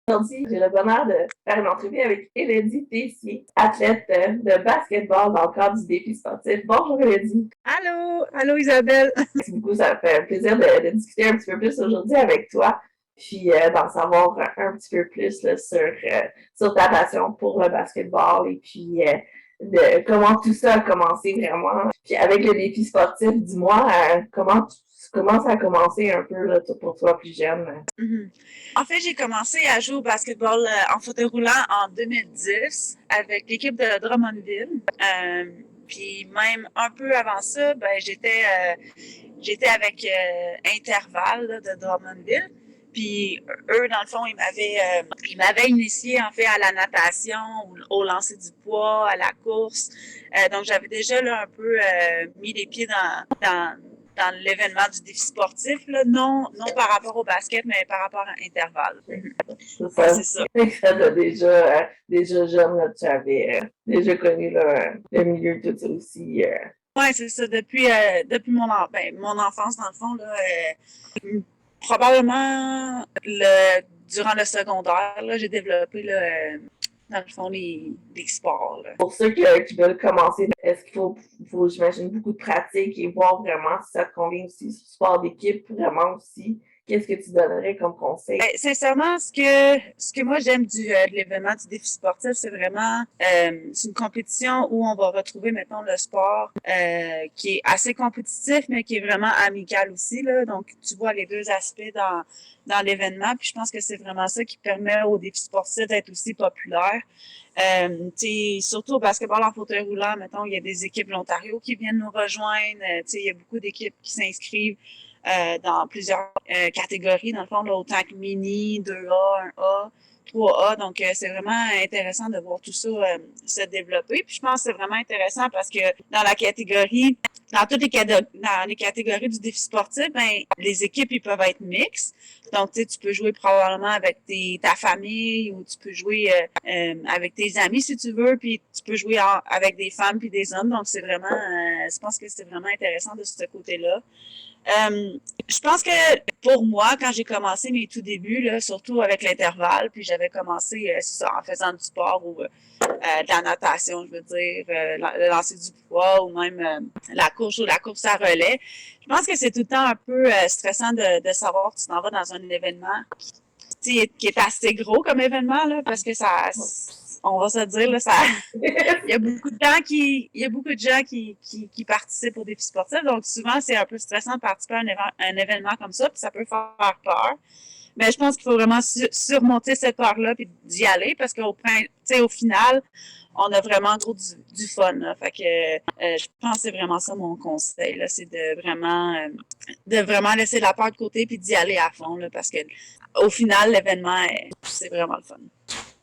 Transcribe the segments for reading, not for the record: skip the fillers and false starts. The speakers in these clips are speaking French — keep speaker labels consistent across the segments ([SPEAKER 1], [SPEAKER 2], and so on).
[SPEAKER 1] Aujourd'hui, j'ai le bonheur de faire une entrevue avec Élodie Tessier, athlète de basketball dans le cadre du défi sportif. Bonjour Élodie.
[SPEAKER 2] Allô Isabelle.
[SPEAKER 1] Merci beaucoup, ça me fait un plaisir de discuter un petit peu plus aujourd'hui avec toi, puis d'en savoir un petit peu plus là, sur ta passion pour le basketball et puis de comment tout ça a commencé vraiment. Puis avec le défi sportif, dis-moi comment ça a commencé un peu là, pour toi plus jeune.
[SPEAKER 2] Mm-hmm. En fait, j'ai commencé à jouer au basketball en fauteuil roulant en 2010 avec l'équipe de Drummondville. Puis même un peu avant ça, j'étais avec Interval là, de Drummondville. Puis eux, dans le fond, ils m'avaient initié en fait à la natation, au lancer du poids, à la course. Donc j'avais déjà là un peu mis les pieds dans l'événement du défi sportif, là, non par rapport au basket, mais par rapport à intervalle.
[SPEAKER 1] C'est
[SPEAKER 2] Ouais,
[SPEAKER 1] ça.
[SPEAKER 2] c'est ça.
[SPEAKER 1] Ça t'a déjà jeune, là, tu avais déjà connu là, le milieu, tout ça aussi.
[SPEAKER 2] Ouais, c'est ça. Depuis mon enfance, dans le fond, là, probablement durant le secondaire, là, j'ai développé là, dans le fond les sports. Là.
[SPEAKER 1] Pour ceux qui veulent commencer, est-ce qu'il faut, j'imagine, beaucoup de pratique et voir vraiment si ça te convient aussi, sport d'équipe, vraiment aussi. Qu'est-ce que tu donnerais comme conseil?
[SPEAKER 2] Ben, sincèrement, ce que moi j'aime de l'événement du défi sportif, c'est vraiment c'est une compétition où on va retrouver, mettons, le sport qui est assez compétitif, mais qui est vraiment amical aussi. Là. Donc, tu vois les deux aspects dans l'événement. Puis je pense que c'est vraiment ça qui permet au défi sportif d'être aussi populaire. Surtout au basketball en fauteuil roulant, mettons, il y a des équipes de l'Ontario qui viennent nous rejoindre. Il y a beaucoup d'équipes qui s'inscrivent dans plusieurs catégories, dans le fond, là, autant que mini, 2A, 1A, 3A. Donc, c'est vraiment intéressant de voir tout ça se développer. Puis, je pense que c'est vraiment intéressant parce que dans les catégories du défi sportif, ben, les équipes, ils peuvent être mixtes. Donc, tu peux jouer probablement avec ta famille ou tu peux jouer avec tes amis si tu veux, puis tu peux jouer avec des femmes puis des hommes. Donc, c'est vraiment, je pense que c'est vraiment intéressant de ce côté-là. Je pense que pour moi, quand j'ai commencé mes tout débuts, là, surtout avec l'intervalle, puis j'avais commencé en faisant du sport ou de la natation, je veux dire, le lancer du poids ou même la course à relais. Je pense que c'est tout le temps un peu stressant de savoir que tu t'en vas dans un événement qui est assez gros comme événement, là, parce que on va se dire, là, il y a beaucoup de gens qui participent au défi sportif, donc souvent, c'est un peu stressant de participer à un événement comme ça, puis ça peut faire peur. Mais je pense qu'il faut vraiment surmonter cette peur-là puis d'y aller parce au final, on a vraiment gros du fun. Là. Fait que je pense que c'est vraiment ça mon conseil. Là, c'est de vraiment laisser la peur de côté puis d'y aller à fond là, parce que au final, l'événement, c'est vraiment le fun.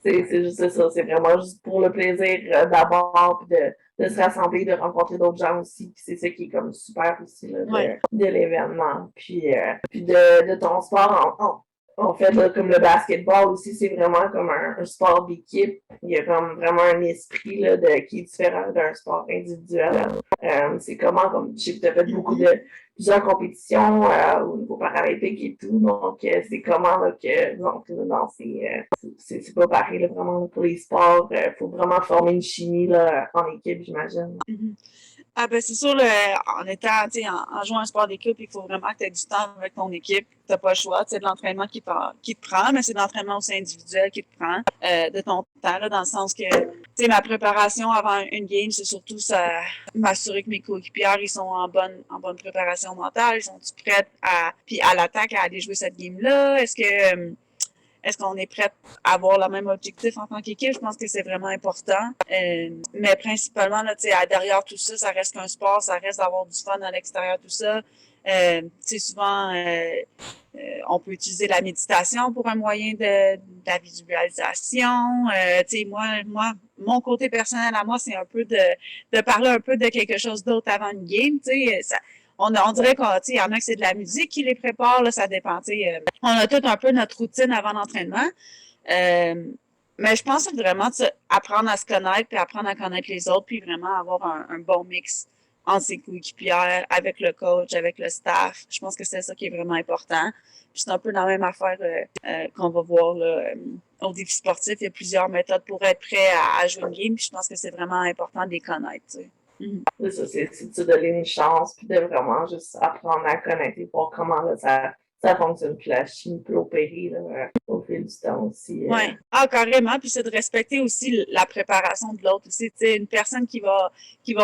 [SPEAKER 1] C'est juste ça, c'est vraiment juste pour le plaisir d'abord, puis de se rassembler, de rencontrer d'autres gens aussi, puis c'est ça qui est comme super aussi là,
[SPEAKER 2] Ouais.
[SPEAKER 1] de l'événement. Puis de ton sport, en fait, là, comme le basketball aussi, c'est vraiment comme un sport d'équipe. Il y a comme vraiment un esprit là, qui est différent d'un sport individuel. C'est comment, comme je sais que tu as fait plusieurs compétitions au niveau paralympique et tout, donc c'est comment là, que donc, dans c'est pas pareil là, vraiment pour les sports. Faut vraiment former une chimie là, en équipe, j'imagine.
[SPEAKER 2] Mm-hmm. Ah ben c'est sûr, en étant, tu sais, en jouant un sport d'équipe, il faut vraiment que tu aies du temps avec ton équipe. Tu n'as pas le choix. C'est de l'entraînement qui te prend, mais c'est de l'entraînement aussi individuel qui te prend de ton temps, là, dans le sens que, tu sais, ma préparation avant une game, c'est surtout ça, m'assurer que mes coéquipiers, ils sont en bonne préparation mentale, ils sont prêts puis à l'attaque à aller jouer cette game-là? Est-ce qu'on est prêt à avoir le même objectif en tant qu'équipe? Je pense que c'est vraiment important. Mais principalement, là, derrière tout ça, ça reste qu'un sport, ça reste d'avoir du fun à l'extérieur, tout ça. Souvent, on peut utiliser la méditation pour un moyen de la visualisation. Moi, mon côté personnel à moi, c'est un peu de parler un peu de quelque chose d'autre avant une game. On dirait qu'il y en a que c'est de la musique qui les prépare, là, ça dépend. On a tout un peu notre routine avant l'entraînement. Mais je pense que c'est vraiment apprendre à se connaître, puis apprendre à connaître les autres, puis vraiment avoir un bon mix entre ses coéquipières, avec le coach, avec le staff. Je pense que c'est ça qui est vraiment important. Puis c'est un peu la même affaire qu'on va voir là, au défi sportif. Il y a plusieurs méthodes pour être prêt à jouer une game. Puis je pense que c'est vraiment important de les connaître. Tu sais.
[SPEAKER 1] C'est ça, c'est de se donner une chance, puis de vraiment juste apprendre à connaître et voir comment là, ça fonctionne, puis la chimie peut opérer là, au fil du temps aussi.
[SPEAKER 2] Oui, ah, carrément. Puis c'est de respecter aussi la préparation de l'autre aussi. Tu sais, une personne qui va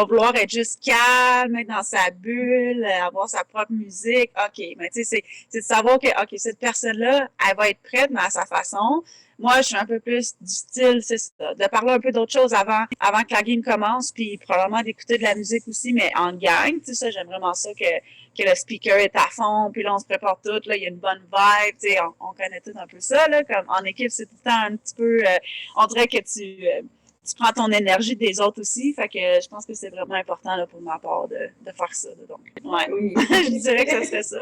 [SPEAKER 2] vouloir être juste calme, être dans sa bulle, avoir sa propre musique. OK, mais tu sais, c'est de savoir que, OK, cette personne-là, elle va être prête, mais à sa façon. Moi, je suis un peu plus du style, c'est ça, de parler un peu d'autre chose avant que la game commence, puis probablement d'écouter de la musique aussi, mais en gang. Tu sais, ça, j'aime vraiment ça que le speaker est à fond, puis là, on se prépare tout, là, il y a une bonne vibe, tu sais, on connaît tout un peu ça, là, comme en équipe, c'est tout le temps un petit peu, on dirait que tu prends ton énergie des autres aussi, fait que je pense que c'est vraiment important, là, pour ma part, de faire ça, là, donc, ouais,
[SPEAKER 1] Oui.
[SPEAKER 2] je dirais que ça serait ça.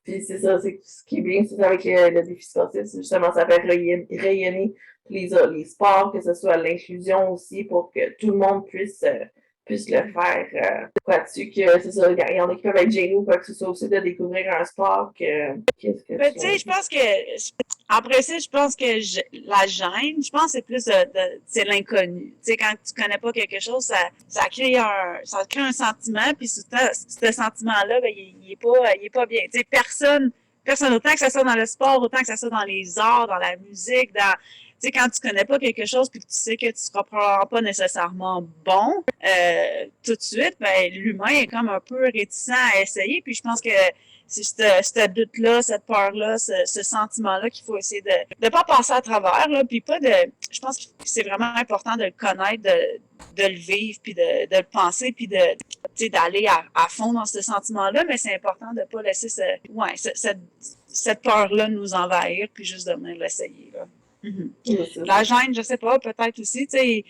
[SPEAKER 1] Puis c'est ça, c'est ce qui est bien, c'est avec le défi sportif, c'est justement, ça fait rayonner les sports, que ce soit l'inclusion aussi, pour que tout le monde puisse le faire. Quoi dessus que c'est ça, il y en a qui peuvent être gênés ou quoi que ce soit aussi de découvrir un sport qu'est-ce que
[SPEAKER 2] Ben, tu sais, je pense que, après ça, je pense que la gêne, je pense que c'est plus c'est l'inconnu. Tu sais, quand tu connais pas quelque chose, ça crée un sentiment, puis ce sentiment-là, ben, il est pas bien. Tu sais, personne, autant que ça soit dans le sport, autant que ça soit dans les arts, dans la musique, tu sais, quand tu connais pas quelque chose puis que tu sais que tu seras probablement pas nécessairement bon, tout de suite, ben, l'humain est comme un peu réticent à essayer, puis je pense que c'est ce doute-là, cette peur-là, ce sentiment-là qu'il faut essayer de pas passer à travers, là, puis pas de, je pense que c'est vraiment important de le connaître, de le vivre, puis de le penser, puis de, tu sais, d'aller à fond dans ce sentiment-là, mais c'est important de pas laisser cette peur-là nous envahir, puis juste de venir l'essayer, là. La gêne, je sais pas, peut-être aussi, tu sais,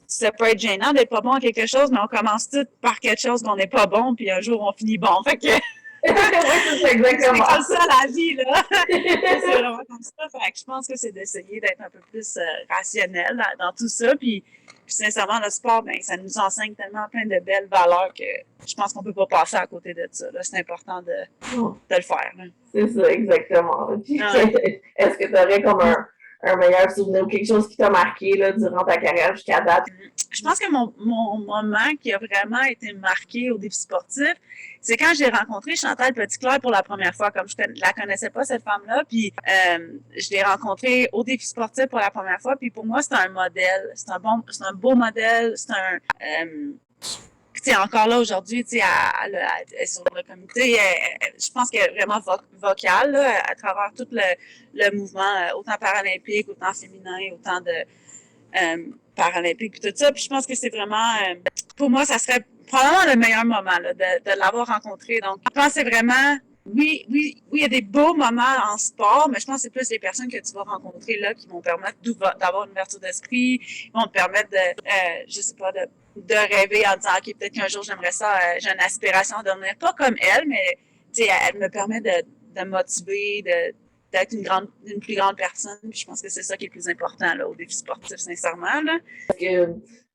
[SPEAKER 2] ça peut être gênant d'être pas bon à quelque chose, mais on commence tout par quelque chose qu'on n'est pas bon, puis un jour on finit bon. Fait que
[SPEAKER 1] oui, c'est exactement.
[SPEAKER 2] C'est comme ça la vie, là. C'est vraiment comme ça. Fait que je pense que c'est d'essayer d'être un peu plus rationnel dans tout ça. Puis sincèrement, le sport, ben, ça nous enseigne tellement plein de belles valeurs que je pense qu'on peut pas passer à côté de ça. Là. C'est important de le faire. Là.
[SPEAKER 1] C'est ça, exactement. Puis, est-ce que tu aurais comme un meilleur souvenir ou quelque chose qui t'a marqué là, durant ta carrière jusqu'à date?
[SPEAKER 2] Je pense que mon moment qui a vraiment été marqué au défi sportif, c'est quand j'ai rencontré Chantal Petitclerc pour la première fois. Comme je la connaissais pas, cette femme-là, puis je l'ai rencontrée au défi sportif pour la première fois, puis pour moi, c'est un modèle. C'est un beau modèle, c'est un... tu sais, encore là, aujourd'hui, tu sais, elle est sur le comité, je pense qu'elle est vraiment vocale, là, à travers tout le mouvement, autant paralympique, autant féminin, autant de paralympique, puis tout ça. Puis je pense que c'est vraiment, pour moi, ça serait probablement le meilleur moment, là, de l'avoir rencontré. Donc, je pense que c'est vraiment, oui, il y a des beaux moments en sport, mais je pense que c'est plus les personnes que tu vas rencontrer là qui vont permettre d'avoir une ouverture d'esprit, qui vont te permettre je sais pas, de rêver en disant, OK, peut-être qu'un jour, j'aimerais ça, j'ai une aspiration à devenir pas comme elle, mais, tu sais, elle me permet de me motiver, d'être une plus grande personne. Puis je pense que c'est ça qui est le plus important, là, au défi sportif, sincèrement, là.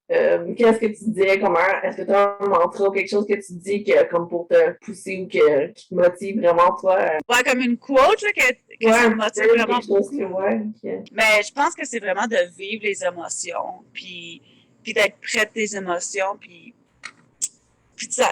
[SPEAKER 1] Qu'est-ce que tu dirais est-ce que tu as un mantra ou quelque chose que tu dis comme pour te pousser ou qui te motive vraiment, toi?
[SPEAKER 2] Ouais, comme une quote, là, que ça me motive vraiment beaucoup. Mais je pense que c'est vraiment de vivre les émotions, puis d'être près de tes émotions, puis ça,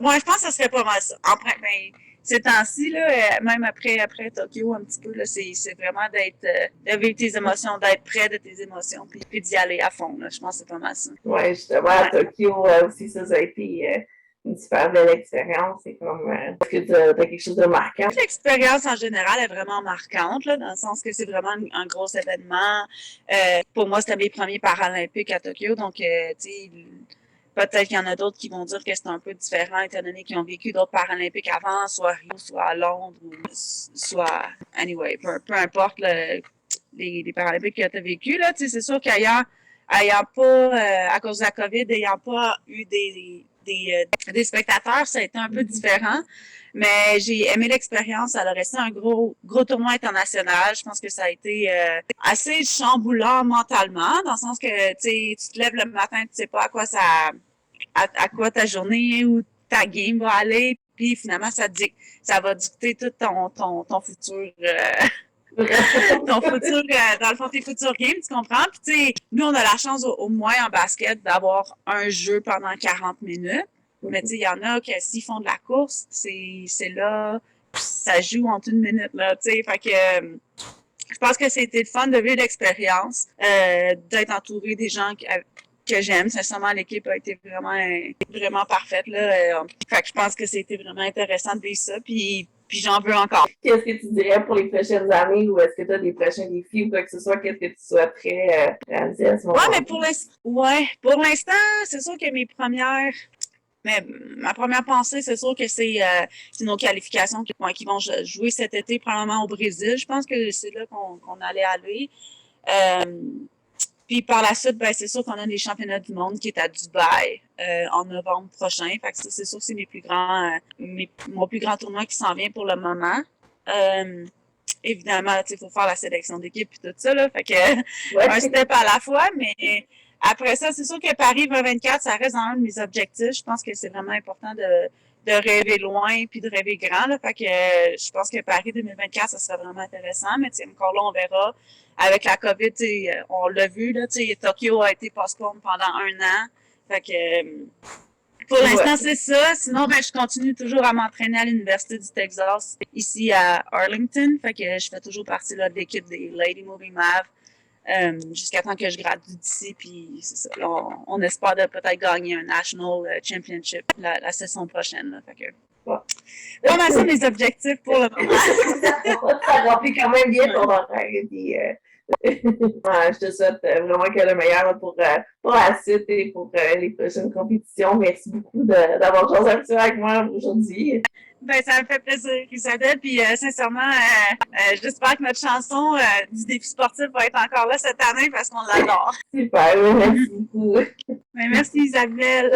[SPEAKER 2] moi, je pense que ça serait pas mal ça. Ben, ces temps-ci, là, même après Tokyo, un petit peu, là, c'est vraiment de vivre tes émotions, d'être près de tes émotions, puis d'y aller à fond, là. Je pense que c'est pas mal ça.
[SPEAKER 1] Ouais, justement, à Tokyo aussi, ça a été une super belle expérience. C'est comme, est-ce que tu as quelque chose de marquant?
[SPEAKER 2] L'expérience en général est vraiment marquante, là, dans le sens que c'est vraiment un gros événement. Pour moi, c'était mes premiers Paralympiques à Tokyo, donc, tu sais, peut-être qu'il y en a d'autres qui vont dire que c'est un peu différent, étant donné qu'ils ont vécu d'autres Paralympiques avant, soit à Rio, soit à Londres, ou soit, anyway, peu importe les Paralympiques que tu as vécu, là, tu sais, c'est sûr qu'ailleurs pas, à cause de la COVID, ayant pas eu des spectateurs, ça a été un peu différent. Mais j'ai aimé l'expérience. Ça a resté un gros tournoi international. Je pense que ça a été assez chamboulant mentalement, dans le sens que tu te lèves le matin, tu sais pas à quoi ça à quoi ta journée ou ta game va aller, puis finalement, ça va dicter tout ton futur, ton futur, dans le fond, tes futurs games, tu comprends? Puis, tu sais, nous, on a la chance au moins en basket d'avoir un jeu pendant 40 minutes. Mais, tu sais, il y en a que s'ils font de la course, c'est là, ça joue en une minute, là, tu sais. Fait que, je pense que c'était le fun de vivre l'expérience, d'être entouré des gens que j'aime. Sincèrement, l'équipe a été vraiment parfaite, là. Fait que je pense que c'était vraiment intéressant de vivre ça. Puis j'en veux encore.
[SPEAKER 1] Qu'est-ce que tu dirais pour les prochaines années ou est-ce que tu as des prochains défis ou quoi que ce soit? Qu'est-ce que tu souhaiterais réaliser à ce moment-là?
[SPEAKER 2] Ouais, mais pour l'instant, c'est sûr que ma première pensée, c'est sûr que c'est nos qualifications qui vont jouer cet été, probablement au Brésil. Je pense que c'est là qu'on allait aller. Puis par la suite, ben, c'est sûr qu'on a les championnats du monde qui est à Dubaï en novembre prochain. Fait que ça, c'est sûr que c'est mon plus grand tournoi qui s'en vient pour le moment. Évidemment, il faut faire la sélection d'équipe et tout ça, là. Fait que un step à la fois, mais après ça, c'est sûr que Paris 2024, ça reste un de mes objectifs. Je pense que c'est vraiment important de rêver loin puis de rêver grand, là. Fait que je pense que Paris 2024, ça serait vraiment intéressant, mais encore là, on verra. Avec la COVID, on l'a vu, là, Tokyo a été postpone pendant 1 an. Fait que pour l'instant, c'est ça. Sinon, ben, je continue toujours à m'entraîner à l'Université du Texas, ici à Arlington. Fait que je fais toujours partie là, de l'équipe des Lady Moving Mav jusqu'à temps que je gradue d'ici. Puis c'est ça. Là, on espère de peut-être gagner un National Championship la saison prochaine. Là. Fait que pas mal ça mes objectifs pour le moment.
[SPEAKER 1] Ça remplit quand même bien ton horaire. Puis, je te souhaite vraiment que le meilleur pour la suite et pour les prochaines compétitions. Merci beaucoup d'avoir joué un petit avec moi aujourd'hui.
[SPEAKER 2] Ben, ça me fait plaisir, Isabelle. Puis, sincèrement, j'espère que notre chanson du défi sportif va être encore là cette année parce qu'on l'adore.
[SPEAKER 1] Super, merci beaucoup.
[SPEAKER 2] Ben, merci, Isabelle.